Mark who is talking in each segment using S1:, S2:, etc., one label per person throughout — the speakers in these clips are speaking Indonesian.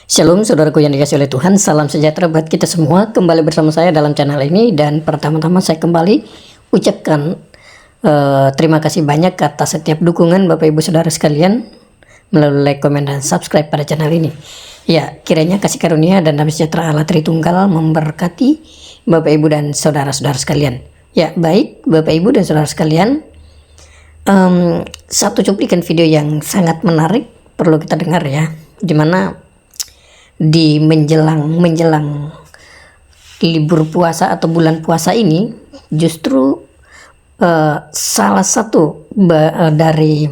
S1: Shalom saudaraku yang dikasihi oleh Tuhan, salam sejahtera buat kita semua. Kembali bersama saya dalam channel ini, dan pertama-tama saya kembali ucapkan terima kasih banyak atas setiap dukungan Bapak Ibu Saudara sekalian melalui like, komen, dan subscribe pada channel ini. Ya, kiranya kasih karunia dan damai sejahtera Allah Tritunggal memberkati Bapak Ibu dan saudara-saudara sekalian. Ya, baik Bapak Ibu dan saudara sekalian, satu cuplikan video yang sangat menarik perlu kita dengar ya, dimana di menjelang libur puasa atau bulan puasa ini justru salah satu dari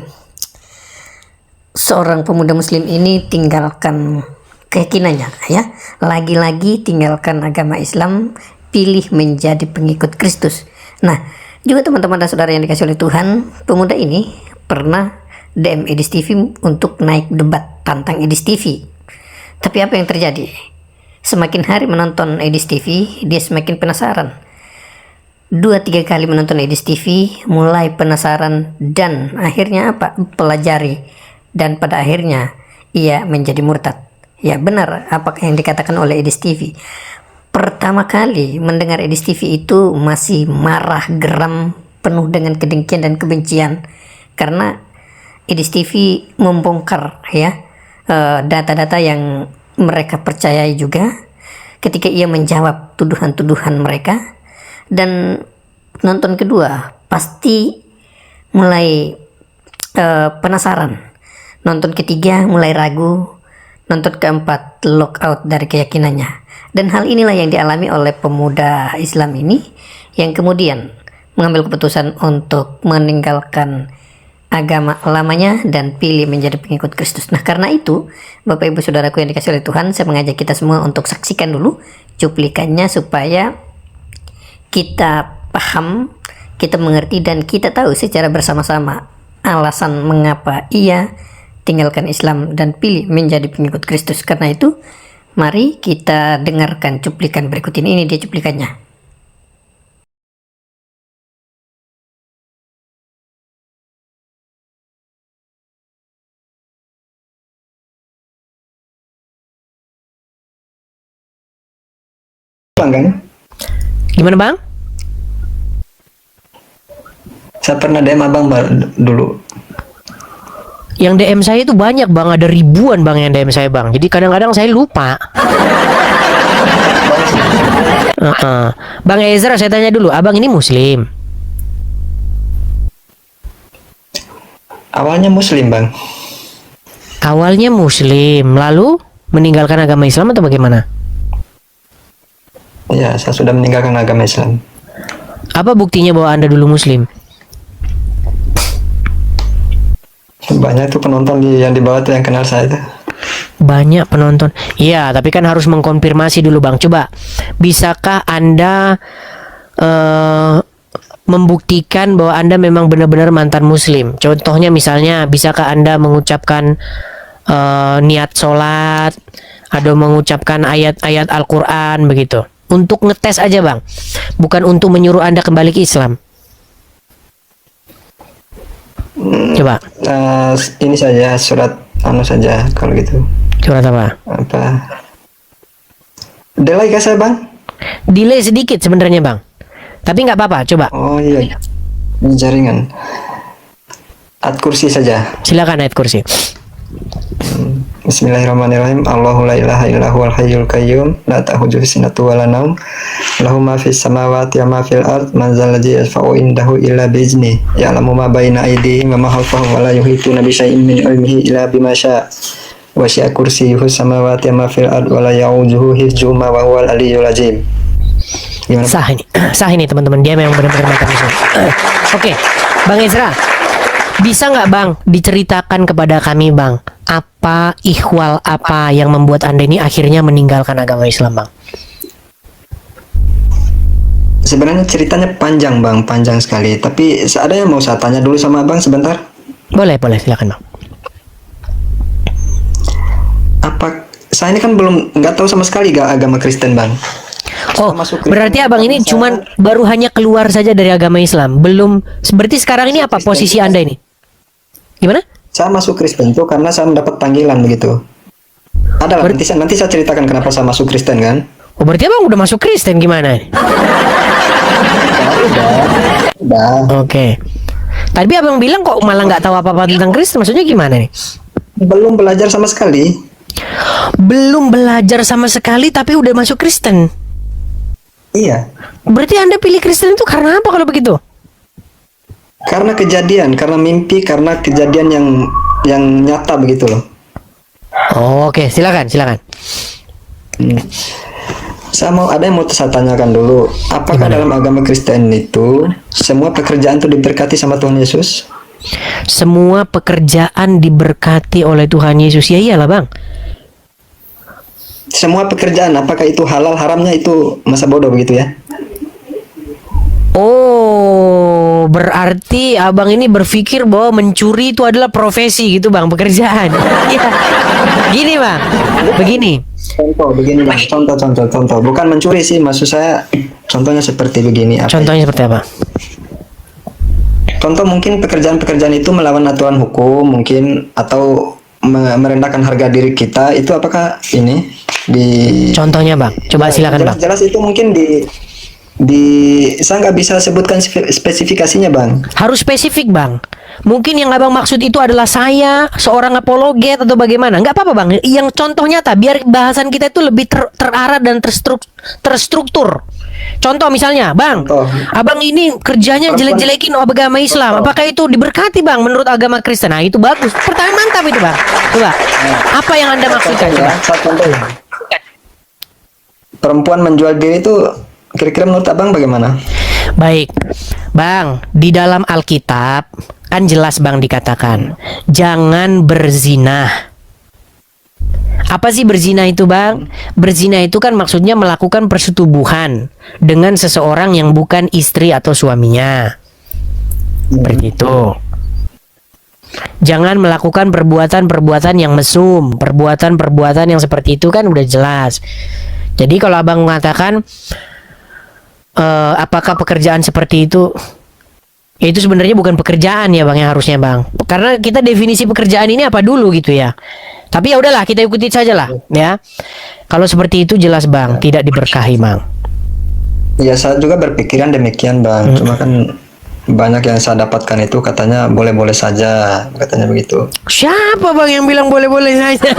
S1: seorang pemuda muslim ini tinggalkan keyakinannya ya, lagi-lagi tinggalkan agama Islam, pilih menjadi pengikut Kristus. Nah, juga teman-teman dan saudara yang dikasih oleh Tuhan, pemuda ini pernah DM Edis TV untuk naik debat tantang Edis TV. Tapi apa yang terjadi? Semakin hari menonton Edis TV, dia semakin penasaran. 2-3 kali menonton Edis TV, mulai penasaran dan akhirnya apa? Pelajari. Dan pada akhirnya ia menjadi murtad. Ya, benar apakah yang dikatakan oleh Edis TV. Pertama kali mendengar Edis TV itu masih marah, geram, penuh dengan kedengkian dan kebencian. Karena Edis TV membongkar ya data-data yang mereka percayai juga ketika ia menjawab tuduhan-tuduhan mereka. Dan nonton kedua pasti mulai penasaran, nonton ketiga mulai ragu, nonton keempat lockout dari keyakinannya. Dan hal inilah yang dialami oleh pemuda Islam ini, yang kemudian mengambil keputusan untuk meninggalkan agama lamanya dan pilih menjadi pengikut Kristus. Nah, karena itu Bapak Ibu Saudaraku yang dikasihi oleh Tuhan, saya mengajak kita semua untuk saksikan dulu cuplikannya supaya kita paham, kita mengerti, dan kita tahu secara bersama-sama alasan mengapa ia tinggalkan Islam dan pilih menjadi pengikut Kristus. Karena itu mari kita dengarkan cuplikan berikut ini. Ini dia cuplikannya.
S2: Bang kan?
S3: Gimana bang?
S2: Saya pernah DM abang dulu.
S3: Yang DM saya itu banyak bang, ada ribuan bang yang DM saya bang. Jadi kadang-kadang saya lupa. Bang Ezra, saya tanya dulu, abang ini muslim?
S2: Awalnya muslim bang.
S3: Awalnya muslim, lalu meninggalkan agama Islam atau bagaimana?
S2: Ya, saya sudah meninggalkan agama Islam.
S3: Apa buktinya bahwa anda dulu muslim?
S2: Banyak tuh penonton yang di bawah tuh yang kenal saya tuh.
S3: Banyak penonton. Iya, tapi kan harus mengkonfirmasi dulu bang. Coba, bisakah anda membuktikan bahwa anda memang benar-benar mantan muslim? Contohnya misalnya, bisakah anda mengucapkan niat sholat, atau mengucapkan ayat-ayat Al-Quran begitu? Untuk ngetes aja bang, bukan untuk menyuruh anda kembali ke Islam. Coba.
S2: Ini saja surat saja kalau gitu.
S3: Surat apa?
S2: Delay kah saya bang?
S3: Delay sedikit sebenarnya bang, tapi nggak apa-apa. Coba.
S2: Oh iya, ini jaringan. Ayat kursi saja.
S3: Silakan ayat kursi.
S2: Bismillahirrahmanirrahim. Allahu la ilaha illa huwal hayyul qayyum la ta'khudhuhu sinatun wa la naum lahu ma fis samawati wa ma fil ard man zal ladzi yashfa'u indahu illa bi izni ya'lamu ma baina aydihim wa ma khalfahum wa la yuhituna bi syai'in min ilmihi illa bima syaa' wa syi'a kursiyyuhu samawati wa ma fil ard wa la ya'uduhu hifdzuhuma wa huwal aliyyul azim. Gimana?
S3: Sah ini teman-teman, dia memang benar-benar mantan muslim. Oke, Bang Ezra, bisa nggak bang diceritakan kepada kami bang, apa ikhwal apa yang membuat anda ini akhirnya meninggalkan agama Islam bang?
S2: Sebenarnya ceritanya panjang bang, panjang sekali. Tapi ada yang mau saya tanya dulu sama abang sebentar?
S3: Boleh silakan bang.
S2: Saya ini kan nggak tahu sama sekali agama Kristen bang.
S3: Oh, berarti abang ini cuman baru hanya keluar saja dari agama Islam, belum. Berarti sekarang ini apa posisi anda ini? Gimana?
S2: Saya masuk Kristen itu karena saya mendapat panggilan begitu. Ada Ada lah, nanti saya ceritakan kenapa saya masuk Kristen kan.
S3: Oh, berarti abang udah masuk Kristen gimana?
S2: Udah.
S3: Oke. Tadi abang bilang kok malah nggak tahu apa-apa tentang Kristen, maksudnya gimana nih?
S2: Belum belajar sama sekali.
S3: Belum belajar sama sekali tapi udah masuk Kristen.
S2: Iya.
S3: Berarti Anda pilih Kristen itu karena apa kalau begitu?
S2: Karena kejadian, karena mimpi, karena kejadian yang nyata begitu loh.
S3: Oh, oke, silakan.
S2: Ada yang mau saya tanyakan dulu. Apakah dalam agama Kristen itu semua pekerjaan itu diberkati sama Tuhan Yesus?
S3: Semua pekerjaan diberkati oleh Tuhan Yesus. Ya iyalah bang.
S2: Semua pekerjaan, apakah itu halal, haramnya itu masa bodoh begitu ya?
S3: Oh, berarti abang ini berpikir bahwa mencuri itu adalah profesi gitu bang, pekerjaan. Iya. Gini bang, begini.
S2: Contoh begini bang, contoh. Bukan mencuri sih, maksud saya contohnya seperti begini.
S3: Contohnya seperti apa?
S2: Contoh mungkin pekerjaan-pekerjaan itu melawan aturan hukum mungkin, atau merendahkan harga diri kita, itu apakah ini di
S3: Contohnya bang, coba silakan bang.
S2: Jelas itu mungkin saya nggak bisa sebutkan spesifikasinya bang.
S3: Harus spesifik bang. Mungkin yang abang maksud itu adalah saya seorang apologet atau bagaimana? Nggak apa-apa bang. Yang contoh nyata biar bahasan kita itu lebih terarah dan terstruktur. Contoh misalnya bang, abang ini kerjanya jelek-jelekin agama Islam. Apakah itu diberkati bang menurut agama Kristen? Nah itu bagus. Pertanyaan mantap itu bang. Coba, apa yang anda maksudkan? Coba.
S2: Perempuan menjual diri itu kira-kira menurut abang bagaimana?
S3: Baik, bang, di dalam Alkitab kan jelas bang dikatakan jangan berzina. Apa sih berzina itu bang? Berzina itu kan maksudnya melakukan persetubuhan dengan seseorang yang bukan istri atau suaminya. Seperti itu. Jangan melakukan perbuatan-perbuatan yang mesum. Perbuatan-perbuatan yang seperti itu kan udah jelas. Jadi kalau abang mengatakan apakah pekerjaan seperti itu, ya itu sebenarnya bukan pekerjaan ya bang, yang harusnya bang, karena kita definisi pekerjaan ini apa dulu gitu ya. Tapi ya udahlah, kita ikuti saja lah ya. Kalau seperti itu jelas bang, tidak diberkahi bang.
S2: Ya saya juga berpikiran demikian bang. Cuma kan banyak yang saya dapatkan itu katanya boleh-boleh saja, katanya begitu.
S3: Siapa bang yang bilang boleh-boleh saja?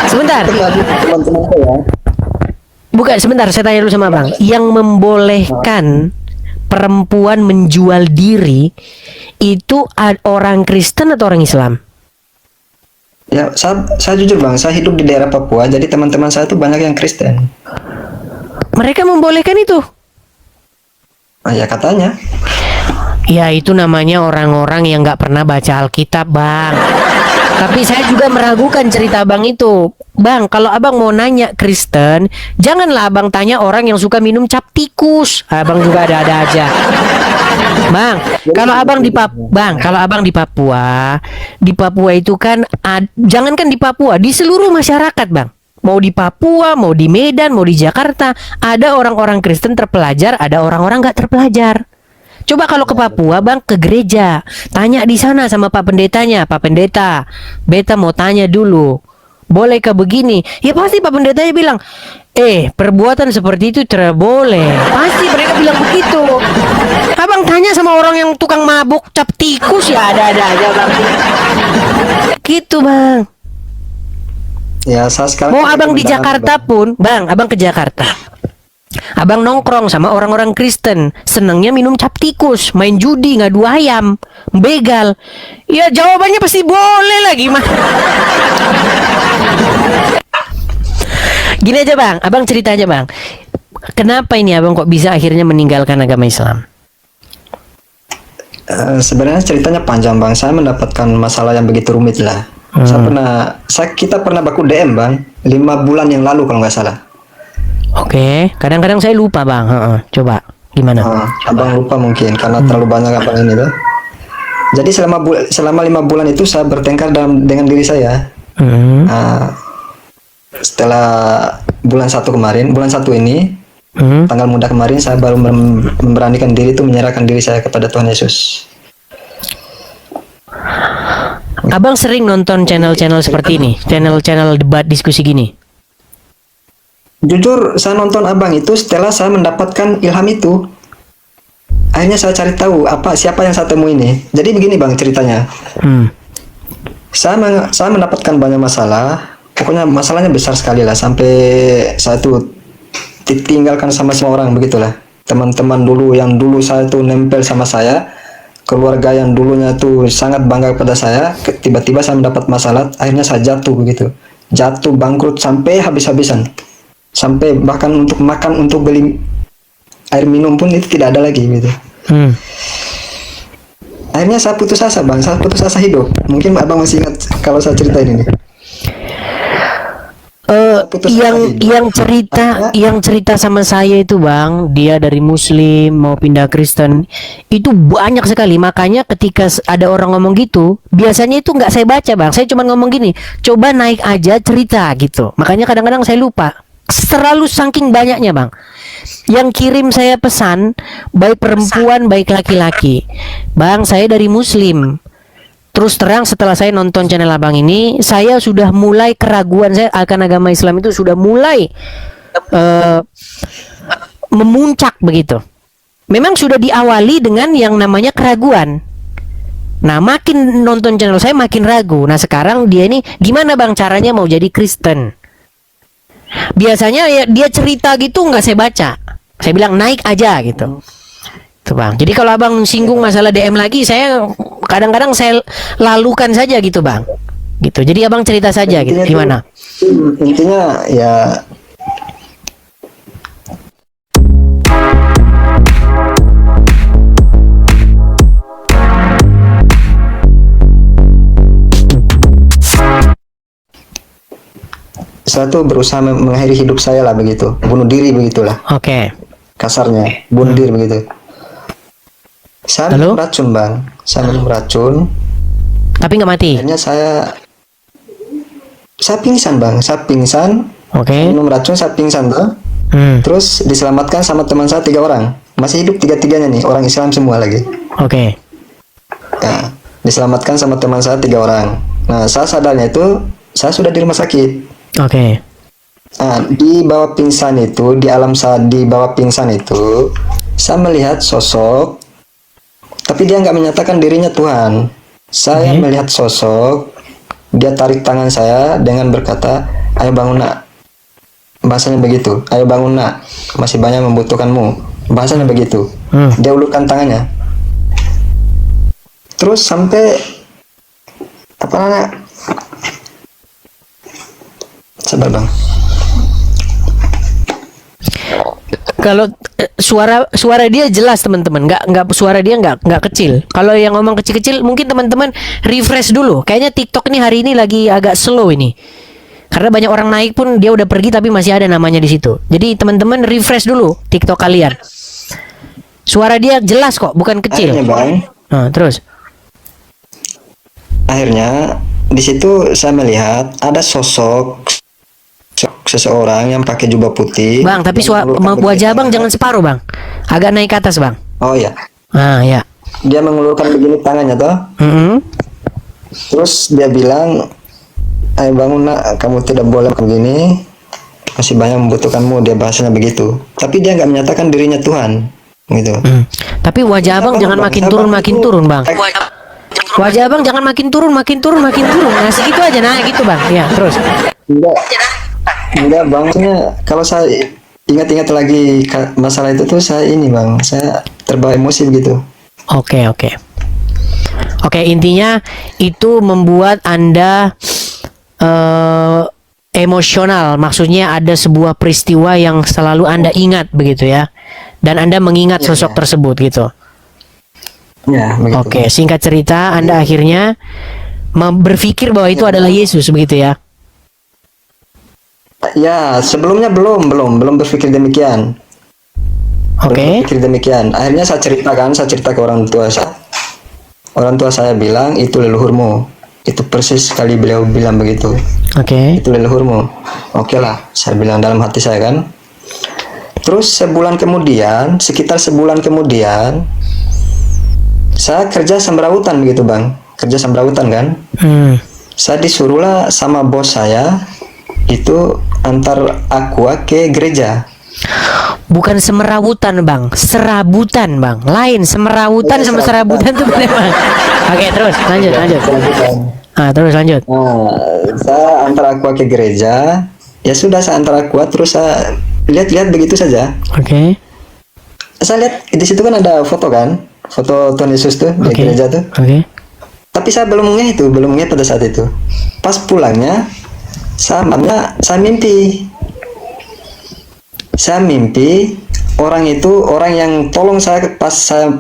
S3: Sebentar.
S2: Teman-teman saya.
S3: Bukan, sebentar, saya tanya dulu sama bang. Yang membolehkan perempuan menjual diri itu orang Kristen atau orang Islam?
S2: Ya, saya jujur bang, saya hidup di daerah Papua, jadi teman-teman saya itu banyak yang Kristen.
S3: Mereka membolehkan itu?
S2: Ya katanya.
S3: Ya itu namanya orang-orang yang nggak pernah baca Alkitab bang. Tapi saya juga meragukan cerita abang itu. Bang, kalau abang mau nanya Kristen, janganlah abang tanya orang yang suka minum cap tikus. Abang juga ada-ada aja. Bang, kalau abang di Papua, itu kan jangankan di Papua, di seluruh masyarakat, bang. Mau di Papua, mau di Medan, mau di Jakarta, ada orang-orang Kristen terpelajar, ada orang-orang nggak terpelajar. Coba kalau ke Papua, bang, ke gereja, tanya di sana sama Pak Pendetanya, Pak Pendeta, beta mau tanya dulu, boleh ke begini? Ya pasti Pak Pendetanya bilang, perbuatan seperti itu tidak boleh. Pasti mereka bilang begitu. Abang tanya sama orang yang tukang mabuk cap tikus, ya ada-ada aja bang. Gitu bang.
S2: Ya saya sekarang.
S3: Mau abang di Jakarta pun, bang, abang ke Jakarta. Abang nongkrong sama orang-orang Kristen, senangnya minum cap tikus, main judi, ngadu ayam, begal. Ya jawabannya pasti boleh lagi mah. Gini aja bang, abang cerita aja bang. Kenapa ini abang kok bisa akhirnya meninggalkan agama Islam?
S2: Sebenarnya ceritanya panjang bang. Saya mendapatkan masalah yang begitu rumit lah. Kita pernah baku DM bang, 5 bulan yang lalu kalau nggak salah.
S3: Oke, kadang-kadang saya lupa bang. Coba gimana?
S2: Abang lupa mungkin karena terlalu banyak abang ini tuh. Jadi selama 5 bulan itu saya bertengkar dengan diri saya. Setelah bulan 1 ini, tanggal muda kemarin, saya baru memberanikan diri itu menyerahkan diri saya kepada Tuhan Yesus.
S3: Abang sering nonton channel-channel seperti ini, channel-channel debat diskusi gini.
S2: Jujur, saya nonton abang itu setelah saya mendapatkan ilham itu. Akhirnya saya cari tahu siapa yang saya temui ini. Jadi begini bang ceritanya. Saya mendapatkan banyak masalah. Pokoknya masalahnya besar sekali lah. Sampai saya tuh ditinggalkan sama semua orang begitulah. Teman-teman dulu yang dulu saya tuh nempel sama saya, keluarga yang dulunya tuh sangat bangga pada saya, tiba-tiba saya mendapat masalah. Akhirnya saya jatuh begitu. Jatuh bangkrut sampai habis-habisan. Sampai bahkan untuk makan, untuk beli air minum pun itu tidak ada lagi gitu. Akhirnya saya putus asa bang, saya putus asa hidup. Mungkin abang masih ingat kalau saya ceritain ini.
S3: Yang cerita sama saya itu bang, dia dari Muslim mau pindah Kristen, itu banyak sekali. Makanya ketika ada orang ngomong gitu, biasanya itu nggak saya baca bang, saya cuma ngomong gini, coba naik aja cerita gitu. Makanya kadang-kadang saya lupa. Terlalu saking banyaknya bang yang kirim saya pesan, baik perempuan baik laki-laki. Bang, saya dari Muslim. Terus terang setelah saya nonton channel abang ini, saya sudah mulai keraguan saya akan agama Islam itu sudah mulai memuncak begitu. Memang sudah diawali dengan yang namanya keraguan. Nah, makin nonton channel saya makin ragu. Nah, sekarang dia ini gimana bang caranya mau jadi Kristen? Biasanya ya dia cerita gitu nggak saya baca. Saya bilang naik aja gitu. Tuh bang. Jadi kalau abang singgung masalah DM lagi, saya kadang-kadang saya lalukan saja gitu bang. Gitu. Jadi abang cerita saja gitu. Gimana?
S2: Intinya ya saya tuh berusaha mengakhiri hidup saya lah begitu, bunuh diri begitulah.
S3: Oke.
S2: Kasarnya, bunuh diri begitu. Saya minum racun bang, saya minum racun.
S3: Tapi nggak mati.
S2: Akhirnya saya pingsan bang, saya pingsan.
S3: Oke.
S2: Minum racun, saya pingsan tuh. Terus diselamatkan sama teman saya 3 orang, masih hidup 3-3-nya nih, orang Islam semua lagi.
S3: Oke.
S2: Nah, diselamatkan sama teman saya 3 orang. Nah, saya sadarnya itu saya sudah di rumah sakit.
S3: Oke.
S2: Nah, di bawah pingsan itu, di bawah pingsan itu, saya melihat sosok, tapi dia nggak menyatakan dirinya Tuhan. Saya melihat sosok, dia tarik tangan saya dengan berkata, "Ayo bangun nak." Bahasanya begitu. "Ayo bangun nak, masih banyak membutuhkanmu." Bahasanya begitu. Dia ulurkan tangannya. Terus sampai apa namanya? Sabar bang.
S3: Kalau suara dia jelas teman-teman, nggak suara dia nggak kecil. Kalau yang ngomong kecil-kecil mungkin teman-teman refresh dulu. Kayaknya TikTok ini hari ini lagi agak slow ini. Karena banyak orang naik pun dia udah pergi tapi masih ada namanya di situ. Jadi teman-teman refresh dulu TikTok kalian. Suara dia jelas kok, bukan kecil.
S2: Akhirnya bang.
S3: Nah, terus.
S2: Akhirnya di situ saya melihat ada sosok seseorang yang pakai jubah putih.
S3: Bang, tapi wajah abang jangan separuh bang, agak naik ke atas bang.
S2: Oh ya.
S3: Ah ya.
S2: Dia mengulurkan begini tangannya toh. Terus dia bilang, "Ayo bangun nak, kamu tidak boleh begini, masih banyak membutuhkanmu." Dia bahasanya begitu. Tapi dia nggak menyatakan dirinya Tuhan, gitu.
S3: Tapi wajah abang jangan makin turun bang. Wajah abang jangan makin turun. Nah segitu aja, nah gitu bang. Ya terus.
S2: Enggak bang, maksudnya kalau saya ingat-ingat lagi masalah itu tuh saya ini bang, saya terbawa emosi begitu.
S3: Oke, intinya itu membuat Anda emosional. Maksudnya ada sebuah peristiwa yang selalu Anda ingat begitu ya. Dan Anda mengingat sosok tersebut gitu.
S2: Ya, begitu.
S3: Oke, singkat cerita Anda akhirnya berpikir bahwa itu adalah Yesus begitu ya.
S2: Ya, sebelumnya belum berpikir demikian. Berpikir demikian. Akhirnya saya cerita ke orang tua saya. Orang tua saya bilang, "Itu leluhurmu." Itu persis sekali beliau bilang begitu. Itu leluhurmu. Oke lah, saya bilang dalam hati saya kan. Terus sekitar sebulan kemudian, saya kerja semrawutan begitu bang. kerja sembrautan kan. Saya disuruhlah sama bos saya itu antar aqua ke gereja.
S3: Bukan semerawutan bang, serabutan bang. Lain semerawutan
S2: Iya,
S3: sama serabutan tuh beda bang. Oke, terus lanjut. Terus lanjut.
S2: Nah, saya antar aqua ke gereja. Ya sudah, saya antar aqua terus saya lihat-lihat begitu saja.
S3: Oke.
S2: Saya lihat di situ kan ada foto kan, foto Tuhan Yesus tuh di gereja tuh.
S3: Oke.
S2: Tapi saya belum ngeh pada saat itu. Pas pulangnya, saya mimpi. Saya mimpi orang yang tolong saya pas saya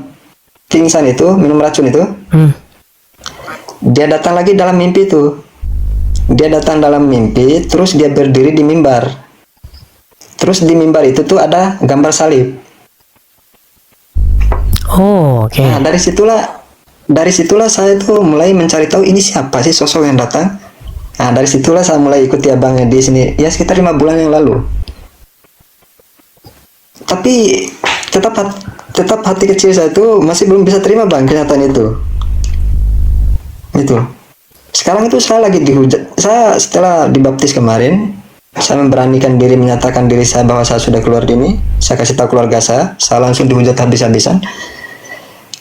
S2: pingsan itu, minum racun itu. Dia datang lagi dalam mimpi itu. Dia datang dalam mimpi, terus dia berdiri di mimbar. Terus di mimbar itu tuh ada gambar salib.
S3: Oh, oke.
S2: Nah, dari situlah saya tuh mulai mencari tahu ini siapa sih sosok yang datang. Nah, dari situlah saya mulai ikuti abangnya di sini. Ya sekitar 5 bulan yang lalu. Tapi tetap hati kecil saya itu masih belum bisa terima bang kenyataan itu. Itu. Sekarang itu saya lagi dihujat. Saya setelah dibaptis kemarin, saya memberanikan diri menyatakan diri saya bahwa saya sudah keluar dini. Saya kasih tahu keluarga saya langsung dihujat habis-habisan.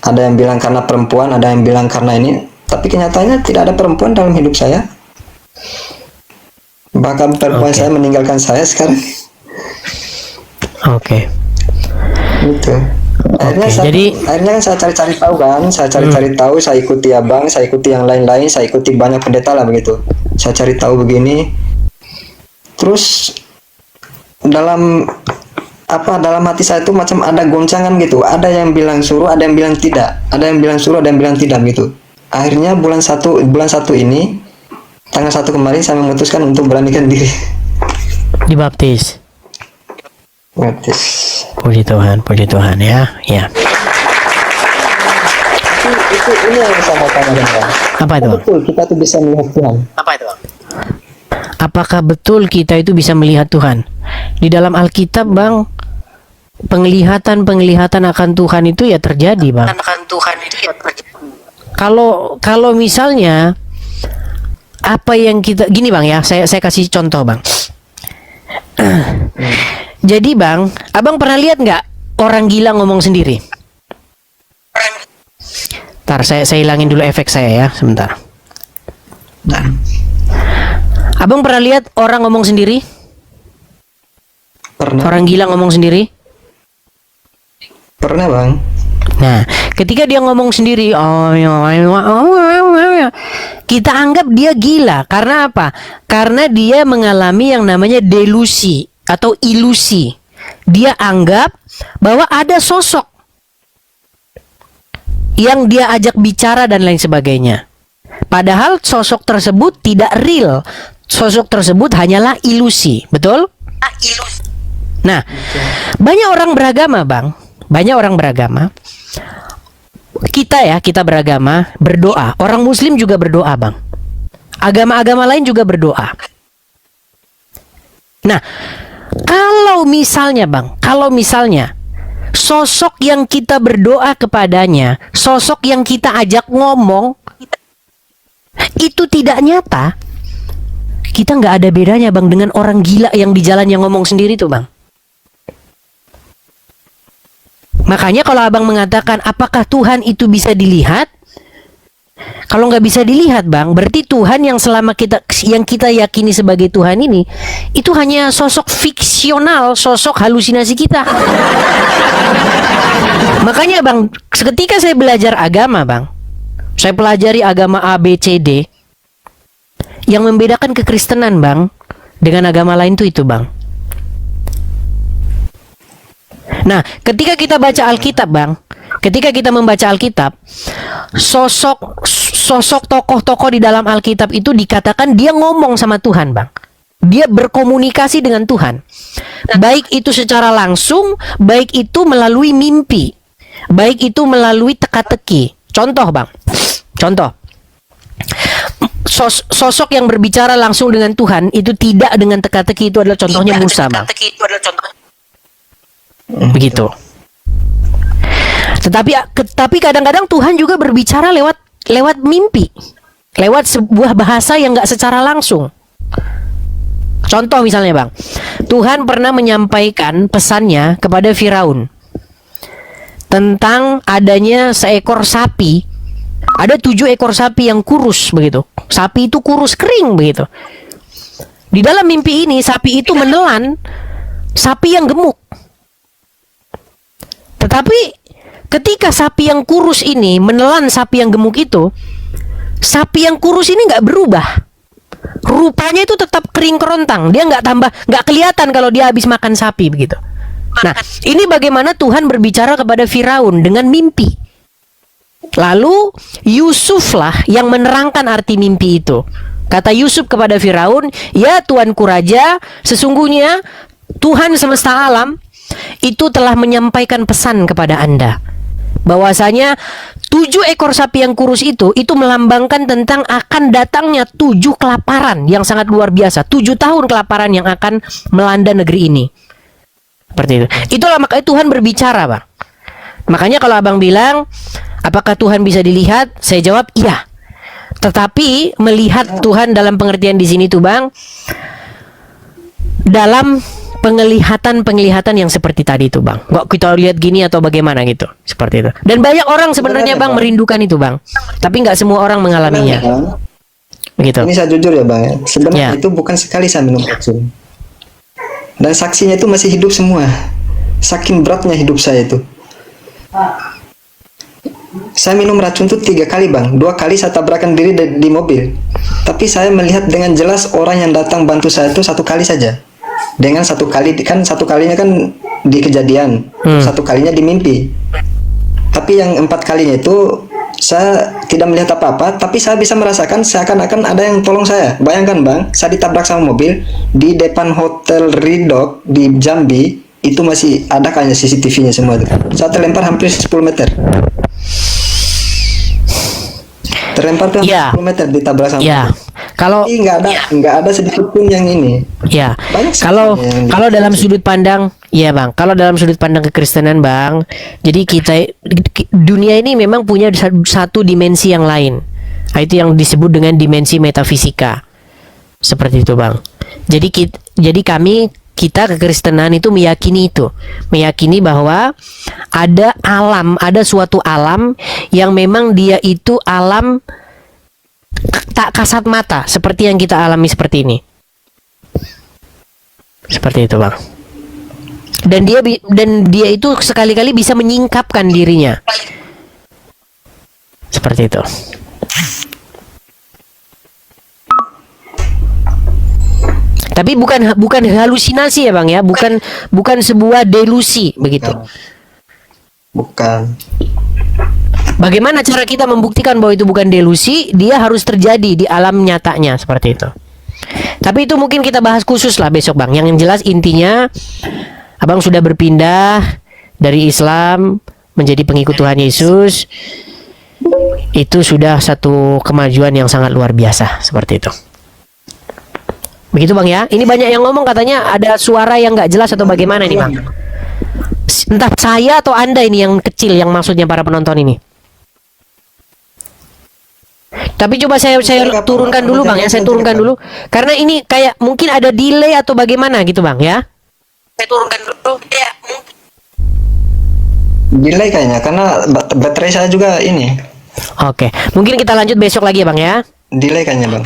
S2: Ada yang bilang karena perempuan, ada yang bilang karena ini. Tapi kenyataannya tidak ada perempuan dalam hidup saya. Bahkan perempuan saya meninggalkan saya sekarang.
S3: Oke.
S2: Gitu. Akhirnya kan saya cari-cari tahu kan, tahu, saya ikuti abang, saya ikuti yang lain-lain, saya ikuti banyak pendeta lah begitu. Saya cari tahu begini. Terus dalam hati saya itu macam ada goncangan gitu. Ada yang bilang suruh, ada yang bilang tidak. Ada yang bilang suruh, ada yang bilang tidak gitu. Akhirnya bulan 1 ini tanggal 1 kemarin saya memutuskan untuk beranikan diri.
S3: Dibaptis.
S2: Baptis.
S3: Puji Tuhan ya. Ya.
S2: Ini yang saya mau tanyakan bang.
S3: Apa itu?
S2: Betul kita tuh bisa melihat Tuhan.
S3: Apa itu? Apakah betul kita itu bisa melihat Tuhan? Di dalam Alkitab bang, penglihatan akan Tuhan itu ya terjadi bang. Kalau misalnya apa yang kita gini bang ya, saya kasih contoh bang. Jadi bang, abang pernah lihat nggak orang gila ngomong sendiri? Ntar saya hilangin dulu efek saya ya, sebentar. Nah. Abang pernah lihat orang ngomong sendiri?
S2: Pernah.
S3: Orang gila ngomong sendiri?
S2: Pernah bang.
S3: Nah, ketika dia ngomong sendiri, kita anggap dia gila. Karena apa? Karena dia mengalami yang namanya delusi atau ilusi. Dia anggap bahwa ada sosok yang dia ajak bicara dan lain sebagainya. Padahal sosok tersebut tidak real. Sosok tersebut hanyalah ilusi. Betul? Nah, banyak orang beragama, bang. Banyak orang beragama. Kita beragama, berdoa. Orang Muslim juga berdoa, bang. Agama-agama lain juga berdoa. Nah, kalau misalnya, bang, sosok yang kita berdoa kepadanya, sosok yang kita ajak ngomong, itu tidak nyata, kita nggak ada bedanya, bang, dengan orang gila yang di jalan yang ngomong sendiri tuh, bang. Makanya kalau abang mengatakan apakah Tuhan itu bisa dilihat? Kalau nggak bisa dilihat, bang, berarti Tuhan yang yang kita yakini sebagai Tuhan ini itu hanya sosok fiksional, sosok halusinasi kita. Makanya, bang, ketika saya belajar agama, bang, saya pelajari agama A, B, C, D. Yang membedakan kekristenan, bang, dengan agama lain tuh itu, bang. Nah, ketika kita baca Alkitab, bang, ketika kita membaca Alkitab, sosok tokoh-tokoh di dalam Alkitab itu dikatakan dia ngomong sama Tuhan, bang. Dia berkomunikasi dengan Tuhan. Baik itu secara langsung, baik itu melalui mimpi, baik itu melalui teka-teki. Contoh, bang. Contoh. Sosok yang berbicara langsung dengan Tuhan itu tidak dengan teka-teki, itu adalah contohnya Musa, bang. Begitu. Tetapi kadang-kadang Tuhan juga berbicara lewat lewat mimpi, lewat sebuah bahasa yang nggak secara langsung. Contoh misalnya bang, Tuhan pernah menyampaikan pesannya kepada Firaun tentang adanya seekor sapi. Ada 7 ekor sapi yang kurus begitu. Sapi itu kurus kering begitu. Di dalam mimpi ini sapi itu menelan sapi yang gemuk. Tetapi ketika sapi yang kurus ini menelan sapi yang gemuk itu, sapi yang kurus ini nggak berubah. Rupanya itu tetap kering kerontang. Dia nggak kelihatan kalau dia habis makan sapi begitu. Nah, ini bagaimana Tuhan berbicara kepada Firaun dengan mimpi. Lalu Yusuflah yang menerangkan arti mimpi itu. Kata Yusuf kepada Firaun, "Ya Tuanku Raja, sesungguhnya Tuhan semesta alam itu telah menyampaikan pesan kepada Anda, bahwasanya 7 ekor sapi yang kurus itu melambangkan tentang akan datangnya 7 kelaparan yang sangat luar biasa. 7 tahun kelaparan yang akan melanda negeri ini." Seperti itu. Itulah makanya Tuhan berbicara, Bang. Makanya kalau abang bilang, apakah Tuhan bisa dilihat? Saya jawab iya. Tetapi melihat Tuhan dalam pengertian di sini tuh bang, dalam penglihatan yang seperti tadi itu bang. Nggak kita lihat gini atau bagaimana gitu, seperti itu. Dan banyak orang sebenarnya bang merindukan itu bang, tapi nggak semua orang mengalaminya. Begitu.
S2: Ini saya jujur ya bang, sebenarnya
S3: Ya.
S2: itu bukan sekali saya minum racun. Dan saksinya itu masih hidup semua. Saking beratnya hidup saya itu. Saya minum racun itu 3 kali bang. 2 kali saya tabrakan diri di mobil. Tapi saya melihat dengan jelas orang yang datang bantu saya itu 1 kali saja. Dengan 1 kali, kan 1 kalinya kan di kejadian, 1 kalinya di mimpi. Tapi yang 4 kalinya itu saya tidak melihat apa-apa, tapi saya bisa merasakan seakan-akan ada yang tolong saya. Bayangkan bang, saya ditabrak sama mobil di depan Hotel Ridok di Jambi. Itu masih ada kayaknya CCTV-nya semua itu. Saya terlempar hampir 10 meter. Terlempar tuh hampir 10 meter ditabrak sama
S3: Ya.
S2: mobil.
S3: Kalau
S2: Ini nggak ada sedikit pun yang ini.
S3: ya,
S2: Banyak
S3: kalau
S2: saksinya yang
S3: kalau dalam sudut pandang, ya bang, kalau dalam sudut pandang kekristenan bang, jadi dunia ini memang punya satu dimensi yang lain. Nah, itu yang disebut dengan dimensi metafisika. Seperti itu bang. Jadi kita kekristenan itu meyakini bahwa ada suatu alam yang memang dia itu alam tak kasat mata seperti yang kita alami seperti ini. Seperti itu bang. Dan dia itu sekali-kali bisa menyingkapkan dirinya. Seperti itu. Tapi bukan halusinasi ya bang ya, bukan sebuah delusi begitu.
S2: Bukan.
S3: Bagaimana cara kita membuktikan bahwa itu bukan delusi? Dia harus terjadi di alam nyatanya seperti itu. Tapi itu mungkin kita bahas khusus lah besok bang. Yang jelas intinya, abang sudah berpindah dari Islam menjadi pengikut Tuhan Yesus. Itu sudah satu kemajuan yang sangat luar biasa seperti itu. Begitu bang ya. Ini banyak yang ngomong katanya ada suara yang nggak jelas atau bagaimana nih bang? Entah saya atau anda ini yang kecil yang maksudnya para penonton ini. Tapi coba saya turunkan dulu bang ya, saya turunkan dulu karena ini kayak mungkin ada delay atau bagaimana gitu bang ya. Saya turunkan dulu ya.
S2: Delay kayaknya karena baterai saya juga ini.
S3: Oke, mungkin kita lanjut besok lagi ya bang ya.
S2: Delay kayaknya bang.